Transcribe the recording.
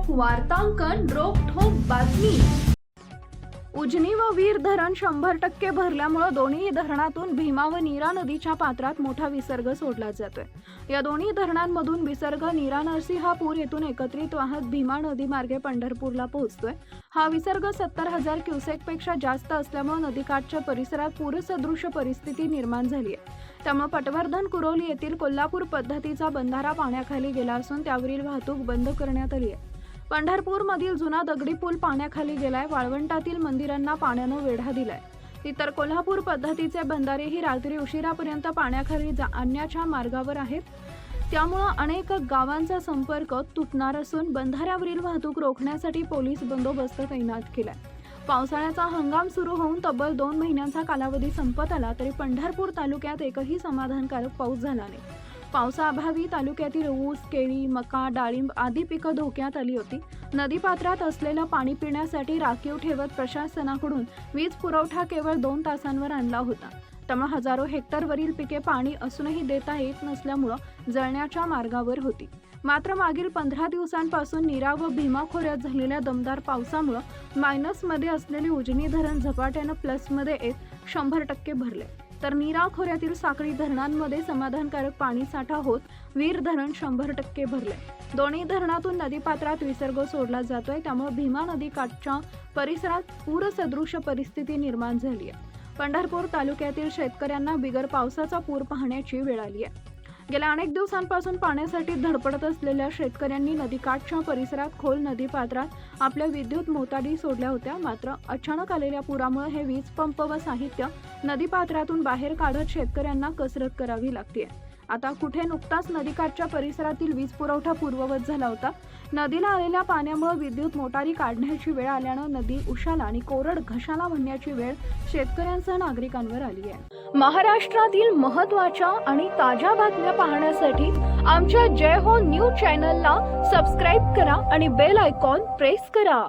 वार्तांकन रोखठोक बातमी। उजनी व वीर धरण 100% भरल्यामुळे दोन्ही धरणातून भीमा व नीरा नदीच्या पात्रात मोठा विसर्ग सोडला जातोय। या दोन्ही धरणांमधून विसर्ग नीरा नरसिंहपूर येथून एकत्रित वाहत भीमा नदी मार्गे पंढरपूरला पोहोचतोय। हा विसर्ग 70,000 क्युसेक पेक्षा जास्त असल्यामुळे नदीकाठच्या परिसरात पूरसदृश परिस्थिती निर्माण झाली आहे। त्यामुळे पटवर्धन कुरोली येथील कोल्हापूर पद्धतीचा बंधारा पाण्याखाली गेला असून त्यावरील वाहतूक बंद करण्यात आली आहे। पंढरपूर मधील जुना दगडी पूल पाण्याखाली गेलाय। वाळवंटातील मंदिरांना पाण्यानं वेढा दिलाय। इतर कोल्हापूर पद्धतीचे बंधारेही रात्री उशिरापर्यंत पाण्याखाली आणण्याच्या मार्गावर आहेत। त्यामुळे अनेक गावांचा संपर्क तुटणार असून बंधाऱ्यावरील वाहतूक रोखण्यासाठी पोलीस बंदोबस्त तैनात केलाय। पावसाळ्याचा हंगाम सुरू होऊन तब्बल 2 महिन्यांचा कालावधी संपत आला तरी पंढरपूर तालुक्यात एकही समाधानकारक पाऊस झाला नाही। पावसाअभावी तालुक्यातील ऊस, केळी, मका, डाळिंब आदी पिकं धोक्यात आली होती। नदीपात्रात असलेलं पाणी पिण्यासाठी राखीव ठेवत प्रशासनाकडून वीज पुरवठा केवळ 2 तासांवर आणला होता। त्यामुळे हजारो हेक्टरवरील पिके पाणी असूनही देता येत नसल्यामुळे जळण्याच्या मार्गावर होती। मात्र मागील 15 दिवसांपासून नीरा व भीमा खोऱ्यात झालेल्या दमदार पावसामुळे मायनसमध्ये असलेले उजनी धरण झपाट्यानं प्लसमध्ये येत 100% भरले, तर नीरा खोऱ्यातील साखळी धरणांमध्ये समाधानकारक पाणीसाठा होत वीर धरण 100% भरले। दोन्ही धरणातून नदीपात्रात विसर्ग सोडला जातोय। त्यामुळे भीमा नदी काठच्या परिसरात पूरसदृश परिस्थिती निर्माण झाली आहे। पंढरपूर तालुक्यातील शेतकऱ्यांना बिगर पावसाचा पूर पाहण्याची वेळ आली आहे। गेल्या अनेक दिवसांपासून पाण्यासाठी धडपडत असलेल्या शेतकऱ्यांनी नदीकाठच्या परिसरात खोल नदीपात्रात आपल्या विद्युत मोटारी सोडल्या होत्या। मात्र अचानक आलेल्या पुरामुळे हे वीज पंप व साहित्य नदीपात्रातून बाहेर काढत शेतकऱ्यांना कसरत करावी लागते। आता कुठे नुकताच नदीकाठच्या परिसरातील वीज पुरवठा पूर्ववत झाला होता। नदीला आलेल्या पाण्यामुळे विद्युत मोटारी काढण्याची वेळ आल्यानं नदी उशाला आणि कोरड घशाला म्हणण्याची वेळ शेतकऱ्यांसह नागरिकांवर आली आहे। महाराष्ट्रातील महत्त्वाच्या आणि ताज्या बातम्या पाहण्यासाठी आमच्या जय हो न्यूज चॅनलला सबस्क्राईब करा आणि बेल आयकॉन प्रेस करा।